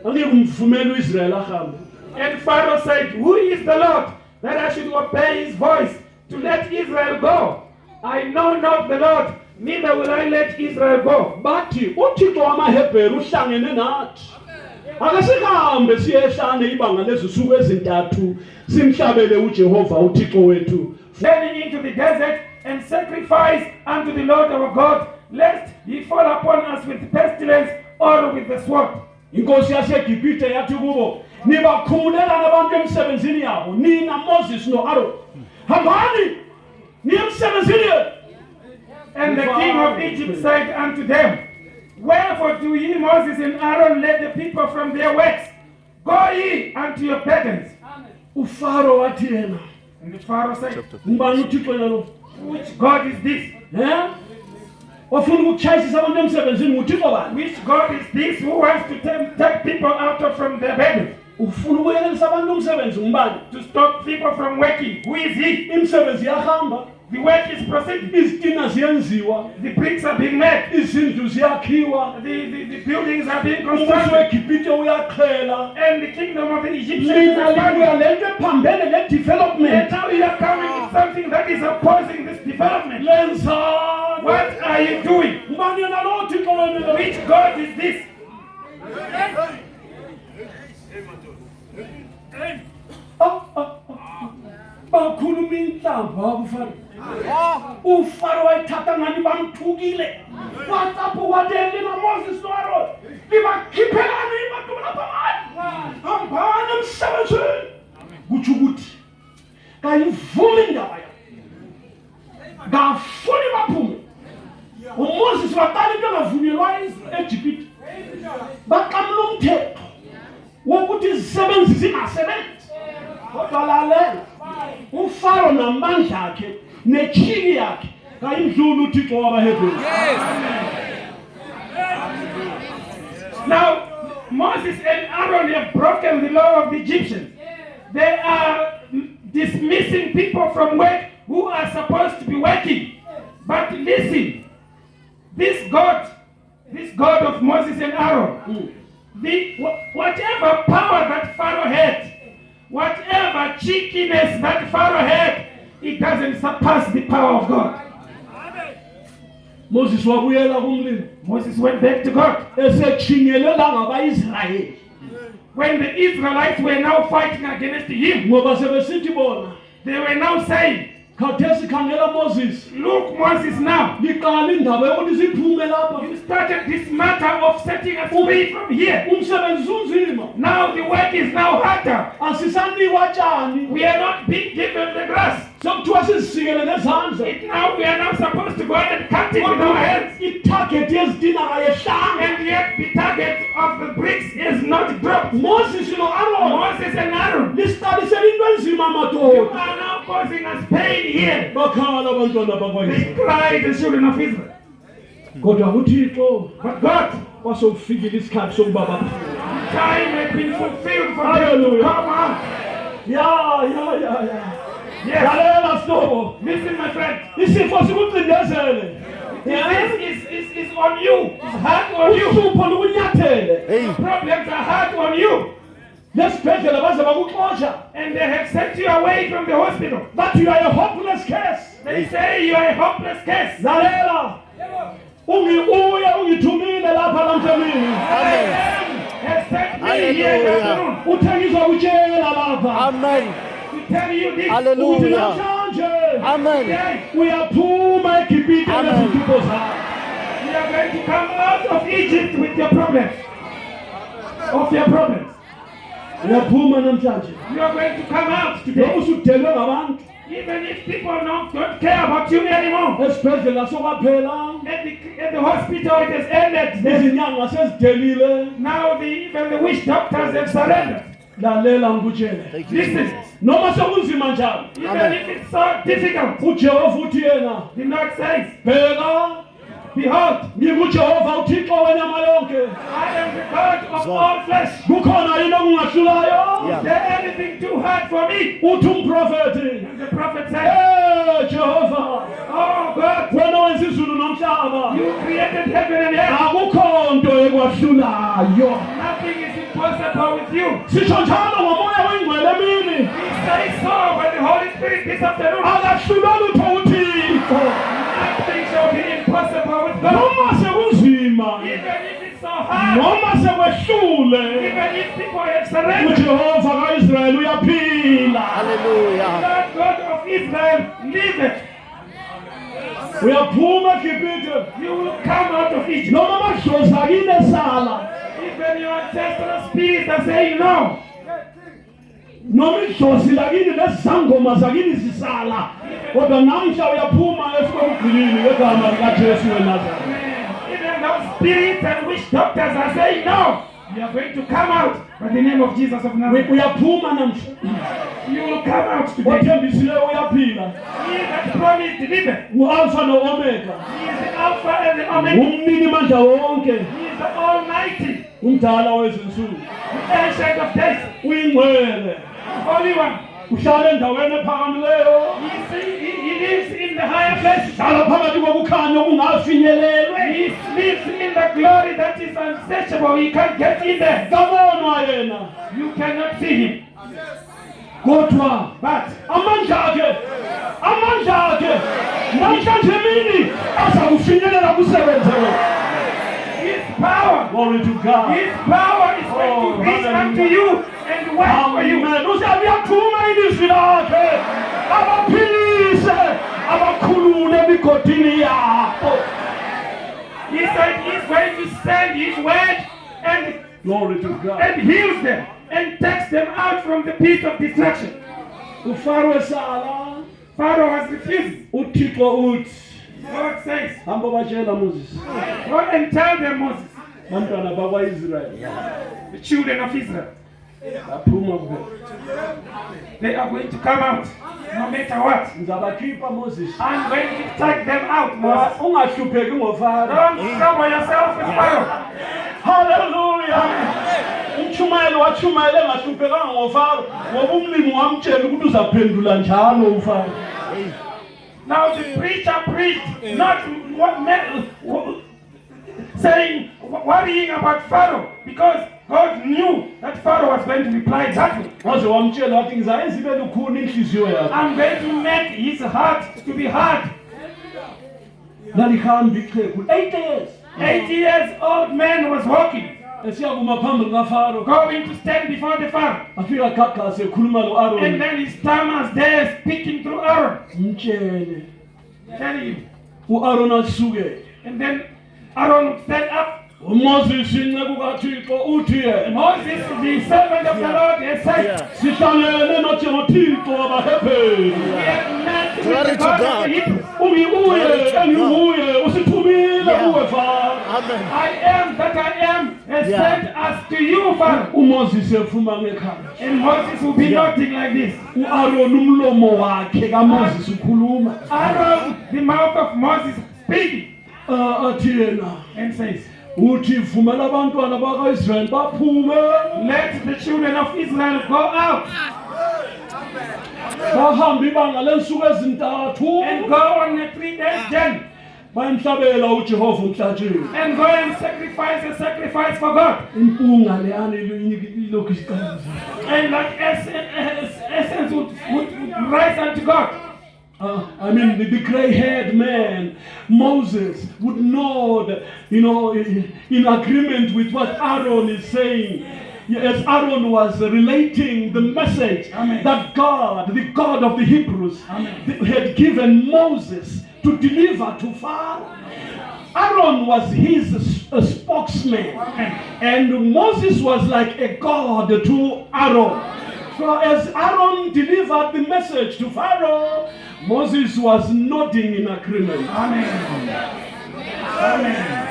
Angikumvumela uIsrael ahambe. and Pharaoh said, who is the Lord that I should obey his voice to let Israel go? I know not the Lord, neither will I let Israel go. Bathi uThixo wamaHebheru uhlangene nathi. Ake sihambe siye ehlane ibanga lezinsuku ezintathu simhlabele uJehova uThixo wethu. Journey into the desert and sacrifice unto the Lord our God, lest he fall upon us with pestilence or with the sword. Inkosi yaseGibhithe yathi kubo, nibakhulelana abantu emsebenzini yabo, nina Moses no-Aaron. Hambani niye emsebenzini yenu. And the king of Egypt said unto them, wherefore do ye Moses and Aaron lead the people from their works? Go ye unto your burdens. uFaro wathi yena, And the Pharaoh said, ngubani uThixo yena? which God is this? Ofuna ukutshayisisa abantu emsebenzini uThixo bani? Which God is this who wants to take people out of from their burdens? Ufuna ukuyelelisa abantu umsebenzi ngubani? To stop people from working. Who is he? Imisebenzi iyahamba, The work is proceeding. izitina ziyenziwa, The bricks are being made. izindlu ziyakhiwa, The buildings are being umbuso constructed. weGibhithe uyaqhela. And the kingdom of the Egyptians is Lina libuya expanding. lento ephambene And le-development. now you are coming with something that is opposing this development. Lenzani? What are you doing? Ngubani yena lo Thixo wenu? Which God is this? Bakhuluma inhlamba wakuFaro. uFaro wayithatha ngani bamthukile. WhatsApp kwathi Moses no-Aaron, libakhiphelani abantu lapha manje. Hambani emsebenzini. Kutsho ukuthi kayivumi indaba yakho. Ngafuni baphume. uMoses waqala into engavunyelwa eGibhithe. Baqamula umthetho wokuthi izisebenzi zingasebenzi. Kodwa lalela, uFaro namandla akhe nechiki yakhe kayimdlula uThixo wabaHebheru. Now, Moses and Aaron have broken the law of the Egyptians. They are dismissing people from work who are supposed to be working. But listen, this God of Moses and Aaron, whatever power that Pharaoh had, whatever cheekiness that Pharaoh had, it doesn't surpass the power of God. Moses wabuyela kumlimi Moses went back to God. esechingelela ngabaIsrayeli When the Israelites were now fighting against him, ngoba sebesithi bona they were now saying, khathesi khangela Moses look, Moses, now liqala indaba yokuthi siphume lapha you started this matter of setting us free from here. umsebenzi unzima Now the work is now harder. asisanikwa tshani We are not being given the grass. sekuthiwa sizisikele nezandla Now we are now supposed to go ahead and cut it with our hands. itarget yezitina kayehlanga And yet the target of the bricks is not dropped. Moses no-Aaron Moses and Aaron, lisitalisela into enzima you madoda are now causing us pain here. bakhala abantwana They bakwaIsrayeli cried, the children of Israel. kodwa uThixo But God, kwasokufikile isikhathi sokuba baphile time had been fulfilled for them to Hallelujah. come out. ya Yes. lalela sihlobo Listen, my friend. isifo sikucindezele This is on you. It's hard on you. uhlupho lukunyathele Hey. Problems are hard on you. lesibhedlela baze bakuxosha And they have sent you away from the hospital. but you are a hopeless case They say you are a hopeless case. lalela ungithumile lapha namhlanje Has sent me here this afternoon uthe ngizokutshela lapha Amen. to tell you this. ukuthi Hallelujah. namhlanje Amen. Today, uyaphuma eGibhite Amen. nezithupho zakho you are going to come out of Egypt with your problems. Of your problems. uyaphuma namhlanje You are going to come out loku today. usudelwe ngabantu Even if people don't care about you anymore. esibhedlela sokwaphela At the hospital it has ended. izinyanga sezidelile Now even the witch doctors have surrendered. lalela ngikutshele Thank you. Listen, noma sekunzima njalo even if it's so difficult, uJehova uthi yena the Lord says, bheka behold, nginguJehova uThixo wenyama yonke I am the God of all flesh. kukhona yini okungahlulayo Yeah. Is there anything too hard for me? uthi umprofeti And the prophet said, Jehova oh God, wena wenza izulu nomhlaba you created heaven and earth. akukho nto ekwahlulayo Nothing is impossible with you. sisho njalo ngomoya wengcwele emini We say so by the Holy Spirit this afternoon. akahlula lutho uThixo Nothing shall be impossible with God. noma sekunzima Even if it's so hard, noma sekwehlule even if people have surrendered, uJehova kaIsrayeli uyaphila Hallelujah. God, God of Israel, liveth. uyaphuma eGibhite You will come out of Egypt. noma amadlozi akini esala Even your ancestral spirits are saying no. noma idlozi lakini nezangoma zakini zisala kodwa namhla uyaphuma esikokugcinini ngegama likaJesu weNazaretha Even those spirits and witch doctors are saying no. You are going to come out by the name of Jesus of Nazareth. uyaphuma namhla You will come out today. othembisileyo uyaphila He that promised liveth. ngu-alpha no-omega He is the Alpha and the Omega. umnini mandla wonke He is the Almighty, umdala wezinsuku the Ancient of Days, uyingcwele the Holy One. uhlala endaweni ephakamileyo He lives in the higher places. hlala phakathi kokukhanya okungafinyelelwe He lives in the glory that is unsearchable. You can't get in there. kabonwa yena You cannot see him. kodwa But amandla akhe namhlanje emini aza kufinyelela kusebenze wena his power, glory to God his power is going to reach unto you and work for you. amen uzabe uyaphuma ilizwi lakhe abaphilise abakhulule emigodini yabo He said he's going to send his word and glory to God heals them and takes them out from the pit of destruction. uFaro esala Pharaoh has refused. uThixo uthi God says, hamba batshela Moses go and tell them, Moses, bantwana bakwaIsrayeli the children of Israel, baphuma kuphela they are going to come out no matter what. ngizabakhipha Moses I'm going to take them out, Moses. ungahlupheki ngofaro Don't trouble yourself with Pharaoh. haleluya umchumayeli wachumayela engahluphekanga ngofaro ngoba umlimi wamtshela ukuthi uzaphendula njalo ufaro Now the preacher preached, not saying, worrying about Pharaoh, because God knew that Pharaoh was going to reply that way. waze wamtshela wathi ngizayenza ibe lukhuni inhliziyo yakho I'm going to make his heart to be hard. lalihamba ixhegu 8 years 8 years old man was walking, esiya kuma phambili kaFaro going to stand before the Pharaoh. afika gagase ekhuluma And noAaron then he stammers there speaking through Aaron. mtshele Tell you. uAaron asukele And then Aaron would stand up. uMoses inceku kaThixo uthi yena Moses, the servant of the Lord, has said, sihlangene noThixo wabaHebheru we have met with Glory the to God of God. the Hebrews. ungiuye engiuye usithumile kuwe Faro Amen. I am that I am has sent us to you, Pharaoh. uMoses ephuma ngekhaya And Moses will be nodding like this. uAaron umlomo wakhe kaMoses ukhuluma Aaron, the mouth of Moses, speaking athi yena and says, uthi vumela abantwana bakaIsrael baphume let the children of Israel go out bahambe ibanga lensuku ezintathu and go on a 3-day journey bayamhlabela uJehova umhlatshelo and go and sacrifice a sacrifice for God. impunga leyani ilokhu isiqala And like essence would rise unto God. I mean, the gray-haired man, Moses, would nod, in agreement with what Aaron is saying. As Aaron was relating the message Amen. that God, the God of the Hebrews, had given Moses to deliver to Pharaoh. Aaron was his spokesman, and Moses was like a god to Aaron. So as Aaron delivered the message to Pharaoh, Moses was nodding in agreement. Amen. Amen.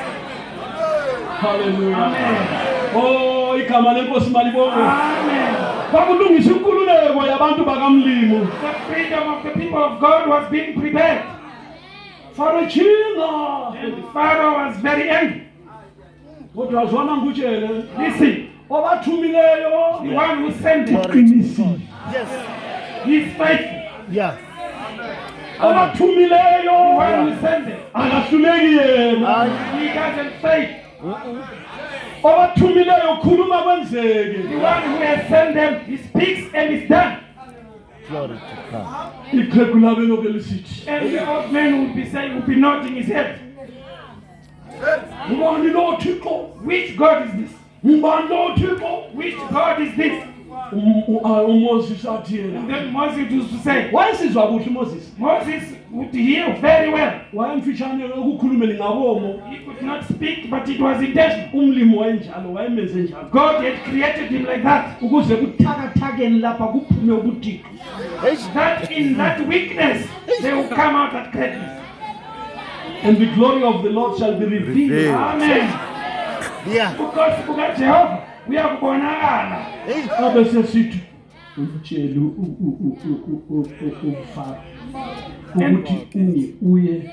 Hallelujah. Amen. Oh, igama lenkosi malibonge. Amen. Kwakulungisa inkululeko yabantu bakamlimo. The freedom of the people of God was being prepared. Pharaoh chinga. And Pharaoh was very angry. Kodwa azwana ngikutshele. Listen, Obathumileyo. the one who sent him, Uqinisile. Yes. he is faithful. Yeah. The Obathumileyo. one who sent him, Akahluleki yena. he doesn't fail. Obathumileyo ukhuluma The kwenzeke. one who has sent them, he speaks and it's done. Glory to God. Ixhegu labe lokhu lisithi. And the old man would be saying, would be nodding his head. Ngubani lo Thixo? Which God is this? Ngubani lo Thixo? Which God is this? uMoses athi And yena. then Moses used to say, Wayesizwa kuhle uMoses. Moses would hear very well. Wayemfitshane ukukhulumela ngabomo. He could not speak, but it was intentional. Umlimi wayenjalo, wayemenze njalo. God had created him like that. Ukuze kuthakathakeni lapha kuphume ubuthixo. That in that weakness, they will come out at greatness. And the glory of the Lord shall be revealed. Amen. Yeah. Because kukaJehova uyakubonakala. Hey. Abe sesithi umtshele uFaro ukuthi uye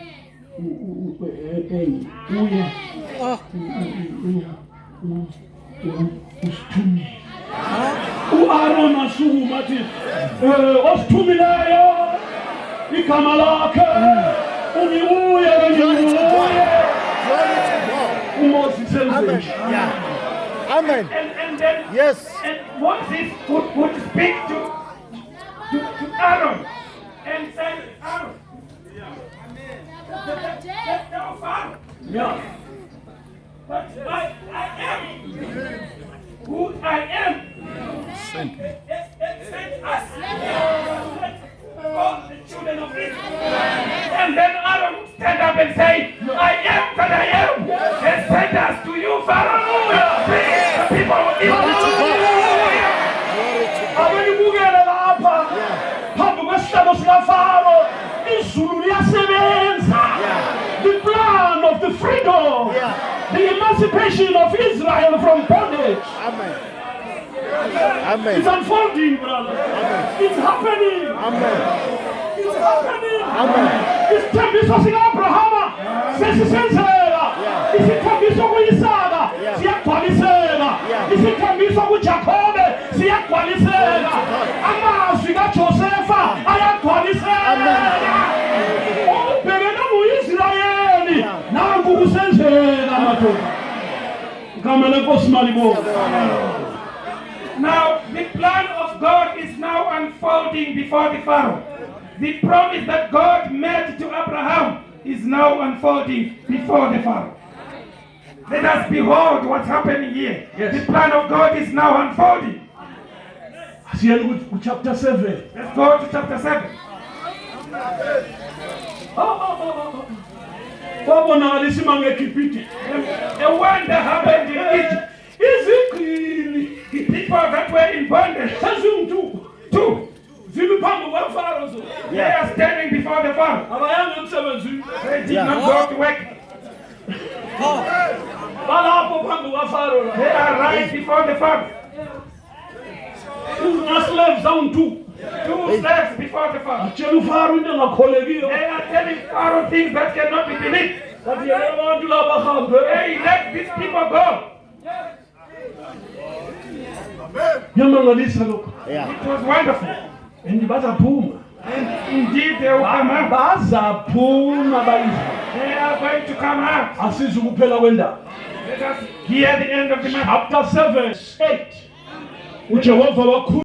usithumile. uAaron asukuma athi osithumileyo igama lakhe ungiuye Glory to God. ngiuye. Glory to God. uMoses Amen. enze Yeah. Amen. And then Yes. and Moses would speak to Aaron and say, Aaron, tell Pharaoh yeah. that I am who I am. Sent me. Sent us. All the children of Israel. And then Aaron would stand up and say, I am that I am. And send us to you, Pharaoh. Bring the people of Israel. Abenibukele lapha phambi kwesihlalo sikaFaro izulu liyasebenza. The plan of the freedom, the emancipation of Israel from bondage Amen. is Amen. unfolding, brother. It's happening. Amen. It's happening. Amen. Isithembiso sikaAbrahama sesisenzeka. Isithembiso kuYisaka siyagcwaliseka. Isithembiso kuJakobe siyagcwaliseka. Amazwi kaJosefa ayagcwaliseka. Ubhekene noIsrayeli nanku kusenzeka madoda. igama lenkosi malibonke. Now, the plan of God is now unfolding before the Pharaoh. The promise that God made to Abraham is now unfolding before the Pharaoh. Let us behold what's happening here. Yes. The plan of God is now unfolding. Asiyeni ku chapter 7. Let's go to chapter 7. Kwabonakala isimanga eGibhithe. A wonder happened in Egypt. Izigqili People that were in bondage, two, zimi phambi kwaFaro zo. they are standing before the Pharaoh. Abayanga emsebenzini. They did not go to work. Balapho phambi kwaFaro la. They are right before the Pharaoh. Slaves down two. Two slaves before the Pharaoh. Atshela uFaro into engakholekiyo. They are telling Pharaoh things that cannot be believed. Kathi yena abantu laba bahambe. Hey, let these people go. Yamangalisa lokho. Yeah. It was wonderful. And bazaphuma. And indeed they will come out. Bazaphuma bayizwa. They are going to come out. Asizi ukuphela kwendaba. Let us hear the end of the matter. Chapter 7, 8. uJehova wakhuluma